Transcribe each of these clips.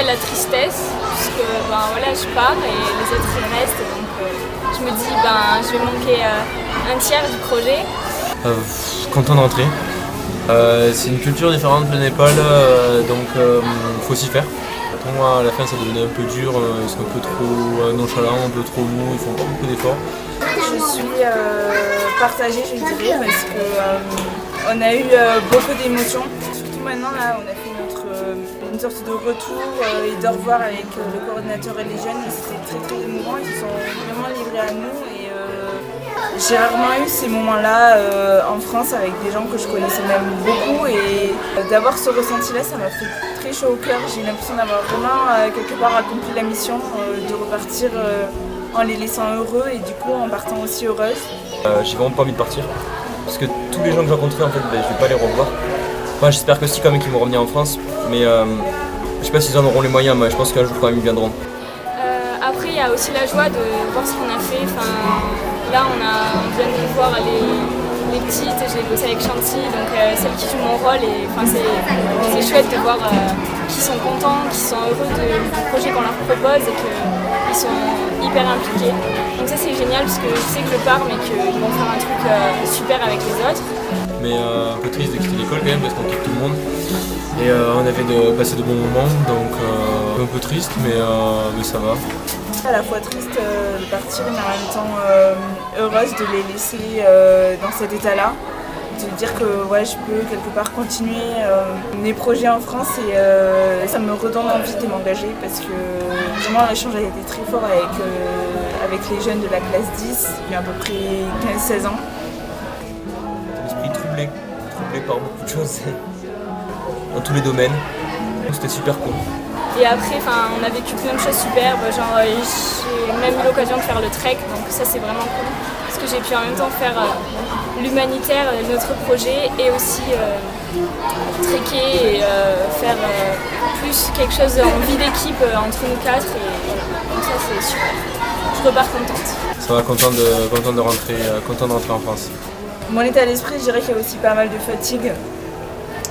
y a la tristesse, puisque ben, voilà, je pars et les autres restent, donc je me dis ben, je vais manquer un tiers du projet. Content de rentrer. C'est une culture différente le Népal, donc faut s'y faire. Pour moi, à la fin, ça devenait un peu dur, ils sont un peu trop nonchalants, un peu trop mous, ils font pas beaucoup d'efforts. Je suis partagée, je dirais, parce qu'on a eu beaucoup d'émotions. Surtout maintenant, là, on a fait une sorte de retour et de revoir avec le coordinateur et les jeunes. C'était très très émouvant, ils se sont vraiment livrés à nous. J'ai rarement eu ces moments-là en France avec des gens que je connaissais même beaucoup, et d'avoir ce ressenti-là, ça m'a fait très chaud au cœur. J'ai l'impression d'avoir vraiment quelque part accompli la mission, de repartir en les laissant heureux et du coup en partant aussi heureuse. J'ai vraiment pas envie de partir, parce que tous les gens que j'ai rencontrés, en fait, je vais pas les revoir. Enfin, j'espère que si quand même qu'ils vont revenir en France, mais je sais pas s'ils en auront les moyens, mais je pense qu'un jour quand même ils viendront. Après, il y a aussi la joie de voir ce qu'on a fait. Enfin, là, on vient de voir les petites, j'ai bossé avec Chanty, donc celle qui joue mon rôle, et enfin, c'est chouette de voir qu'ils sont contents, qu'ils sont heureux du projet qu'on leur propose et qu'ils sont hyper impliqués. Donc ça c'est génial parce que je sais que je pars mais qu'ils vont faire un truc super avec les autres. Mais un peu triste de quitter l'école quand même parce qu'on quitte tout le monde. Et on avait passé de bons moments, donc un peu triste, mais ça va. À la fois triste de partir, mais en même temps heureuse de les laisser dans cet état-là. De dire que ouais, je peux quelque part continuer mes projets en France, et ça me redonne envie de m'engager parce que vraiment l'échange a été très fort avec les jeunes de la classe 10, il y a à peu près 15-16 ans. L'esprit troublé par beaucoup de choses dans tous les domaines. C'était super cool. Et après, on a vécu plein de choses superbes, genre j'ai même eu l'occasion de faire le trek, donc ça c'est vraiment cool. Parce que j'ai pu en même temps faire l'humanitaire, notre projet, et aussi trekker et faire plus quelque chose en vie d'équipe entre nous quatre, et voilà. Donc ça c'est super. Je repars contente. Ça va, content de rentrer en France. Mon état d'esprit, je dirais qu'il y a aussi pas mal de fatigue.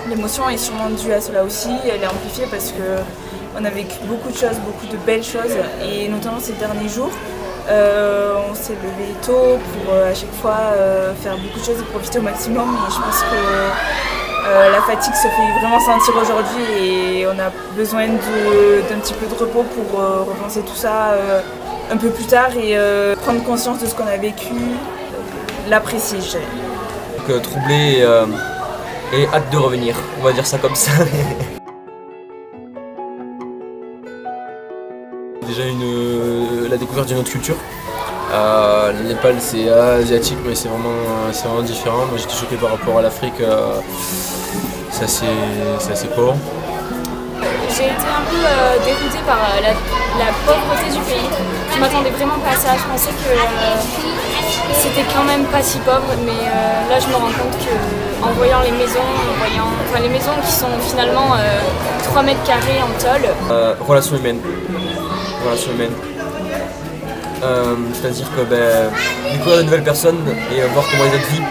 L'émotion est sûrement due à cela aussi, elle est amplifiée parce qu'on a vécu beaucoup de choses, beaucoup de belles choses, et notamment ces derniers jours. On s'est levé tôt pour à chaque fois faire beaucoup de choses et profiter au maximum, et je pense que la fatigue se fait vraiment sentir aujourd'hui et on a besoin d'un petit peu de repos pour repenser tout ça un peu plus tard et prendre conscience de ce qu'on a vécu, l'apprécier, je dirais. Donc, troublé et hâte de revenir, on va dire ça comme ça. Déjà la découverte d'une autre culture. Le Népal c'est asiatique, mais c'est vraiment différent. Moi j'étais choqué par rapport à l'Afrique, c'est assez pauvre. J'ai été un peu déroutée par la pauvreté du pays. Je m'attendais vraiment pas à ça. Je pensais que c'était quand même pas si pauvre, mais là je me rends compte qu'en voyant les maisons, les maisons qui sont finalement 3 mètres carrés en tôle. Relations humaines. C'est-à-dire que découvrir de nouvelles personnes et voir comment les autres vivent,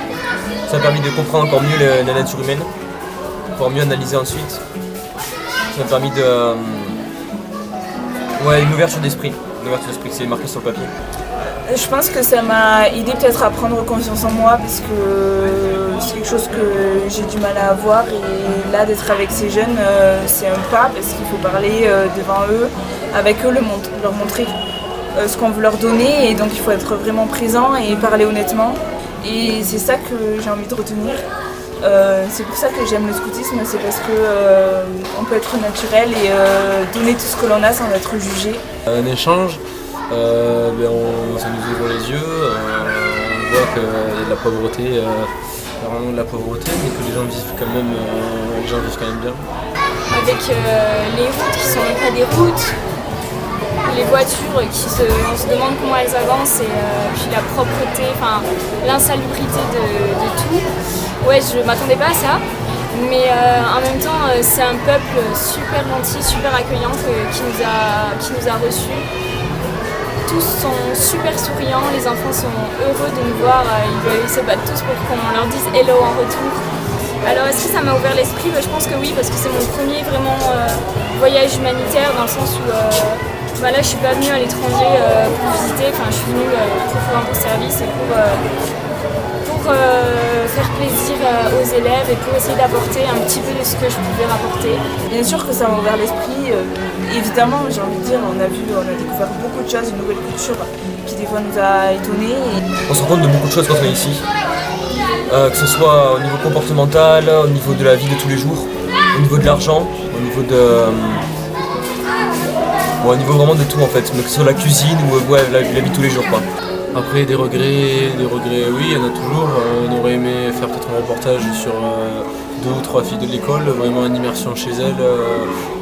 ça m'a permis de comprendre encore mieux la nature humaine, pour pouvoir mieux analyser ensuite. Ça m'a permis une ouverture d'esprit, c'est marqué sur le papier. Je pense que ça m'a aidé peut-être à prendre conscience en moi, parce que c'est quelque chose que j'ai du mal à avoir, et là d'être avec ces jeunes c'est un pas, parce qu'il faut parler devant eux, avec eux, leur montrer ce qu'on veut leur donner, et donc il faut être vraiment présent et parler honnêtement, et c'est ça que j'ai envie de retenir. C'est pour ça que j'aime le scoutisme, c'est parce qu'on peut être naturel et donner tout ce que l'on a sans être jugé. Un échange, ça nous ouvre les yeux, on voit qu'il y a de la pauvreté, vraiment de la pauvreté, mais que les gens vivent quand même bien. Avec les routes qui sont pas des routes, les voitures on se demande comment elles avancent, et puis la propreté, l'insalubrité de tout. Ouais, je m'attendais pas à ça, mais en même temps c'est un peuple super gentil, super accueillant qui nous a reçus. Tous sont super souriants, les enfants sont heureux de nous voir, ils se battent tous pour qu'on leur dise hello en retour. Alors est-ce que ça m'a ouvert l'esprit? Je pense que oui, parce que c'est mon premier vraiment voyage humanitaire, dans le sens où là je suis pas venue à l'étranger pour visiter, je suis venue pour faire un bon service et pour faire plaisir aux élèves et pour essayer d'apporter un petit peu de ce que je pouvais rapporter. Bien sûr que ça m'a ouvert l'esprit, évidemment j'ai envie de dire, on a découvert beaucoup de choses, une nouvelle culture qui des fois nous a étonnés. On se rend compte de beaucoup de choses quand on est ici, que ce soit au niveau comportemental, au niveau de la vie de tous les jours, au niveau de l'argent, au niveau vraiment de tout en fait, mais que ce soit la cuisine ou la vie de tous les jours quoi. Après des regrets, oui, il y en a toujours. On aurait aimé faire peut-être un reportage sur 2 ou 3 filles de l'école, vraiment une immersion chez elles,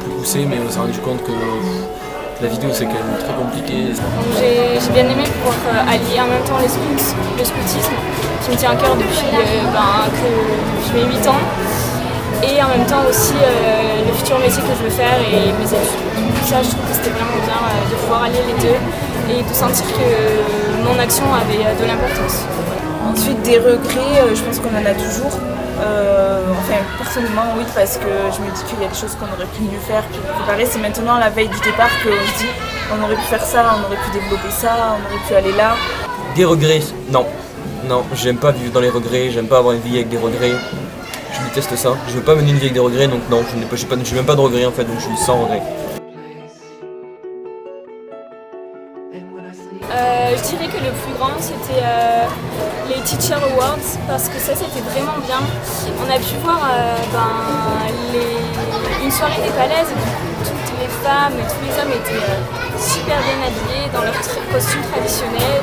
plus poussée, mais on s'est rendu compte que la vidéo c'est quand même très compliqué. J'ai bien aimé pouvoir allier en même temps le scoutisme, qui me tient à cœur depuis que j'ai 8 ans, et en même temps aussi le futur métier que je veux faire et mes études. Ça, je trouve que c'était vraiment bien de pouvoir allier les deux et de sentir que mon action avait de l'importance. Ensuite, des regrets, je pense qu'on en a toujours. Personnellement, oui, parce que je me dis qu'il y a des choses qu'on aurait pu mieux faire, puis préparer. C'est maintenant, la veille du départ, qu'on se dit on aurait pu faire ça, on aurait pu développer ça, on aurait pu aller là. Des regrets, non. Non, j'aime pas vivre dans les regrets, j'aime pas avoir une vie avec des regrets. Je déteste ça. Je veux pas mener une vie avec des regrets, donc non, je n'ai même pas de regrets en fait, donc je suis sans regrets. Je dirais que le plus grand c'était les Teacher Awards, parce que ça c'était vraiment bien. On a pu voir une soirée népalaise où toutes les femmes et tous les hommes étaient super bien habillés dans leurs costumes traditionnels.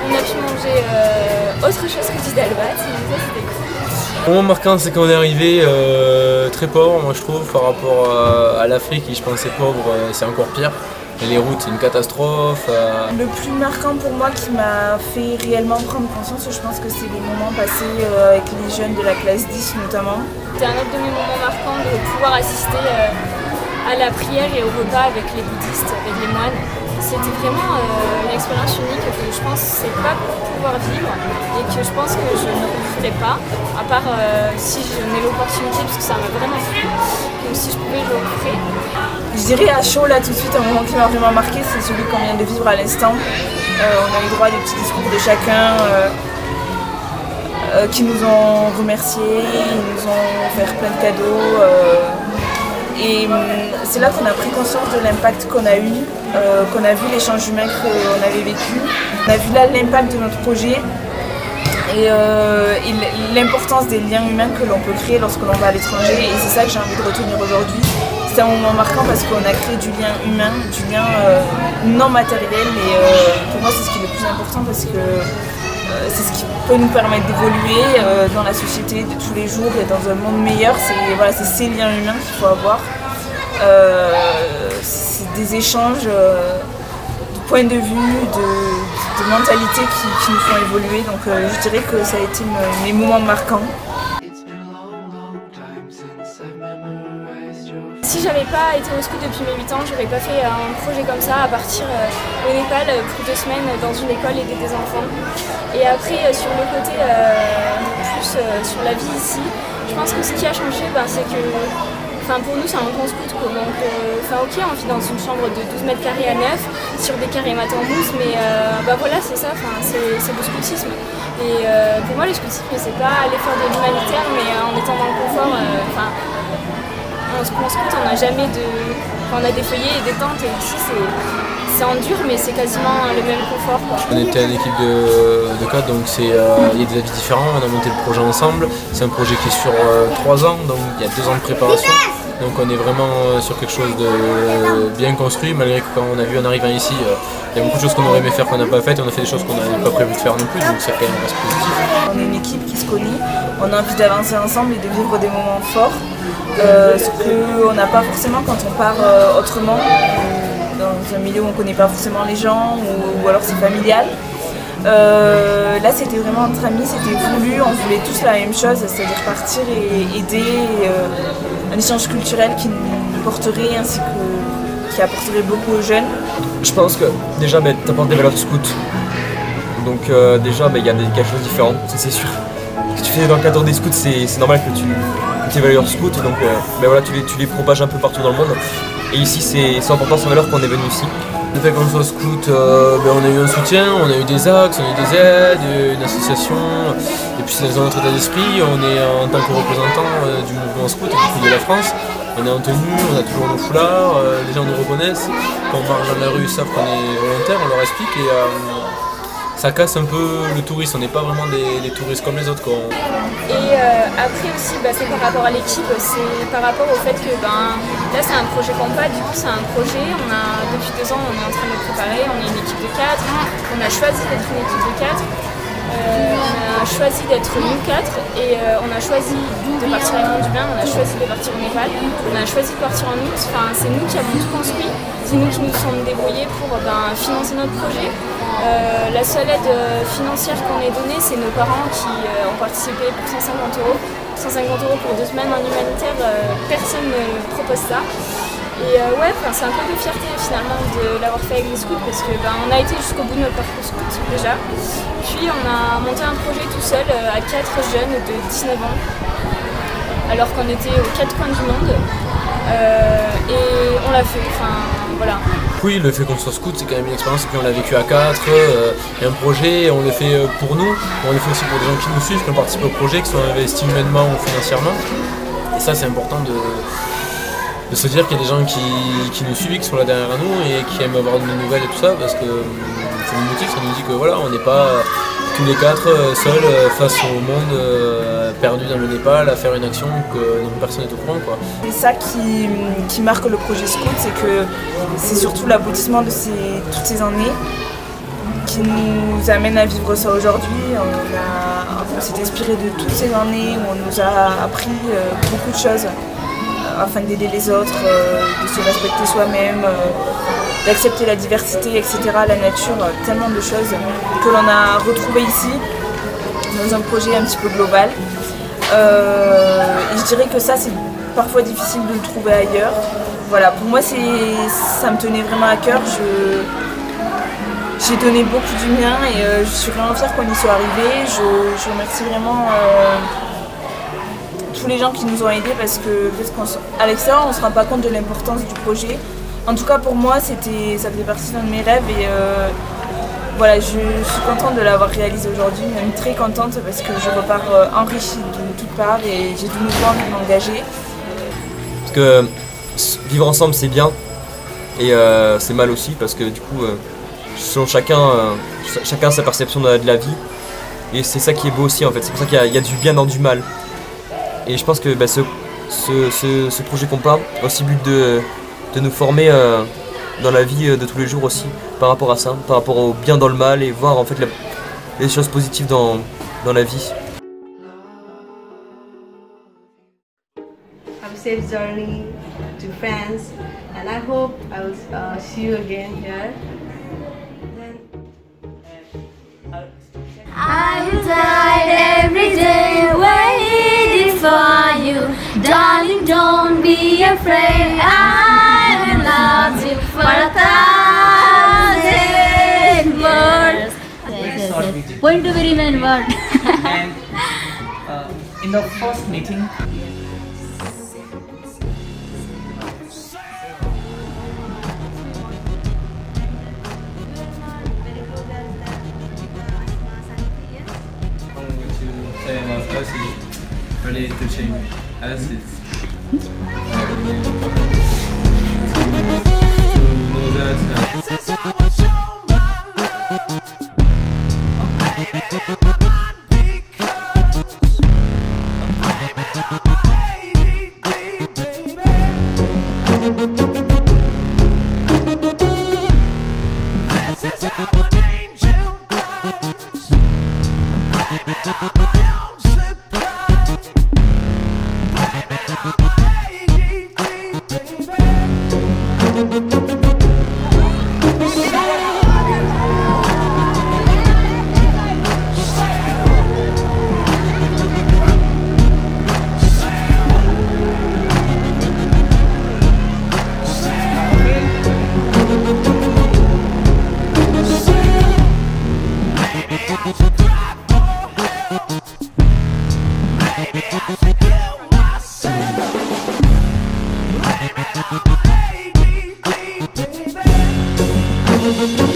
On a pu manger autre chose que du dalbat, donc ça c'était cool. Le moment marquant c'est qu'on est arrivé très pauvre, moi je trouve, par rapport à l'Afrique qui je pensais pauvre, c'est encore pire. Et les routes, c'est une catastrophe. Le plus marquant pour moi qui m'a fait réellement prendre conscience, je pense que c'est les moments passés avec les jeunes de la classe 10 notamment. C'était un autre de mes moments marquants de pouvoir assister à la prière et au repas avec les bouddhistes, avec les moines. C'était vraiment une expérience unique que je pense que c'est pas pour pouvoir vivre et que je pense que je ne referai pas, à part si je n'ai l'opportunité, parce que ça m'a vraiment plu. Donc si je pouvais, je le referais. Je dirais à chaud là tout de suite, un moment qui m'a vraiment marqué, c'est celui qu'on vient de vivre à l'instant. On a eu droit à des petits discours de chacun qui nous ont remerciés, ils nous ont offert plein de cadeaux. Et c'est là qu'on a pris conscience de l'impact qu'on a eu, qu'on a vu l'échange humain qu'on avait vécu. On a vu là l'impact de notre projet et l'importance des liens humains que l'on peut créer lorsque l'on va à l'étranger. Et c'est ça que j'ai envie de retenir aujourd'hui. C'est un moment marquant parce qu'on a créé du lien humain, du lien non matériel. Et pour moi, c'est ce qui est le plus important parce que c'est ce qui peut nous permettre d'évoluer dans la société de tous les jours et dans un monde meilleur. C'est ces liens humains qu'il faut avoir. C'est des échanges de points de vue, de mentalités qui nous font évoluer. Donc je dirais que ça a été mes moments marquants. Si j'avais pas été au scout depuis mes 8 ans, j'aurais pas fait un projet comme ça, à partir au Népal pour 2 semaines dans une école aider des enfants. Et après, sur le côté plus sur la vie ici, je pense que ce qui a changé, c'est que pour nous c'est un grand scout. Donc ok, on vit dans une chambre de 12 mètres carrés à 9, sur des carémates en mousse, mais voilà, c'est ça, c'est le scoutisme. Et pour moi le scoutisme c'est pas aller faire de l'humanitaire, mais en étant dans le confort. En scout, on n'a jamais on a des feuillets et des tentes, et ici c'est en dur, mais c'est quasiment le même confort, quoi. On était une équipe de 4, donc il y a des avis différents, on a monté le projet ensemble. C'est un projet qui est sur 3 ans, donc il y a 2 ans de préparation. Donc on est vraiment sur quelque chose de bien construit, malgré que quand on a vu en arrivant ici, il y a beaucoup de choses qu'on aurait aimé faire qu'on n'a pas faites, et on a fait des choses qu'on n'avait pas prévu de faire non plus, donc c'est quand même reste positif. On est une équipe qui se connaît, on a envie d'avancer ensemble et de vivre des moments forts, ce qu'on n'a pas forcément quand on part autrement, dans un milieu où on ne connaît pas forcément les gens, ou alors c'est familial. Là c'était vraiment entre amis, c'était voulu, on voulait tous la même chose, c'est-à-dire partir et aider, un échange culturel qui nous porterait ainsi que qui apporterait beaucoup aux jeunes. Je pense que déjà tu apportes des valeurs de scout, donc déjà il y a quelque chose de différent, c'est sûr. Ce que tu fais dans le cadre des scouts, c'est normal que tu tes valeurs scout, donc ben voilà, tu les propages un peu partout dans le monde. Et ici c'est important ces valeurs qu'on est venu ici. Le fait qu'on soit scout, on a eu un soutien, on a eu des axes, on a eu des aides, une association, et puis c'est dans notre état d'esprit, on est en tant que représentant du mouvement scout et du coup de la France, on est en tenue, on a toujours nos foulards, les gens nous reconnaissent, quand on marche dans la rue ils savent qu'on est volontaire, on leur explique et ça casse un peu le tourisme, on n'est pas vraiment des touristes comme les autres quoi. Et après aussi, c'est par rapport à l'équipe, c'est par rapport au fait que là c'est un projet compas, du coup c'est un projet, depuis 2 ans on est en train de le préparer, on est une équipe de 4, on a choisi d'être une équipe de 4, on a choisi d'être nous 4 et on a choisi de partir à Mont du Bain, on a choisi de partir au Népal, on a choisi de partir en août, c'est nous qui avons tout construit, c'est nous qui nous sommes débrouillés pour financer notre projet. La seule aide financière qu'on ait donnée, c'est nos parents qui ont participé pour 150 €. 150 € pour 2 semaines en humanitaire, personne ne propose ça. Et c'est un peu de fierté finalement de l'avoir fait avec les scouts parce qu'on a été jusqu'au bout de notre parcours scout déjà. Puis on a monté un projet tout seul à 4 jeunes de 19 ans, alors qu'on était aux 4 coins du monde. Et on l'a fait, voilà. Oui, le fait qu'on soit scout, c'est quand même une expérience, et puis on l'a vécu à 4, et un projet, on le fait pour nous, on le fait aussi pour des gens qui nous suivent, qui ont participé au projet, qui sont investis humainement ou financièrement. Et ça, c'est important de se dire qu'il y a des gens qui nous suivent, qui sont là derrière nous et qui aiment avoir de nos nouvelles et tout ça, parce que ça nous motive, ça nous dit que voilà, on n'est pas tous les 4 seuls face au monde perdu dans le Népal à faire une action que personne n'est au courant quoi. C'est ça qui marque le projet scout, c'est que c'est surtout l'aboutissement de toutes ces années qui nous amène à vivre ça aujourd'hui. On s'est inspiré de toutes ces années où on nous a appris beaucoup de choses afin d'aider les autres, de se respecter soi-même, d'accepter la diversité, etc., la nature, tellement de choses que l'on a retrouvées ici dans un projet un petit peu global. Et je dirais que ça c'est parfois difficile de le trouver ailleurs. Voilà, pour moi ça me tenait vraiment à cœur. J'ai donné beaucoup du mien et je suis vraiment fière qu'on y soit arrivé. Je remercie vraiment tous les gens qui nous ont aidés parce qu'à l'extérieur on ne se rend pas compte de l'importance du projet. En tout cas pour moi ça faisait partie d'un de mes rêves et voilà, je suis contente de l'avoir réalisé aujourd'hui, même très contente parce que je repars enrichie de toutes parts et j'ai de nouveau envie de m'engager. Parce que vivre ensemble c'est bien et c'est mal aussi parce que du coup selon chacun sa perception de la vie et c'est ça qui est beau aussi en fait, c'est pour ça qu'il y a du bien dans du mal. Et je pense que ce projet compas a aussi but de nous former dans la vie de tous les jours aussi par rapport à ça, par rapport au bien dans le mal et voir en fait les choses positives dans la vie. Have a safe journey to France and I hope I will see you again here. I died every day waiting for you, darling. Don't be afraid. I will love you for 1,000 words. Yes. Point to be remembered. And in the first meeting. Really touching as it's Death.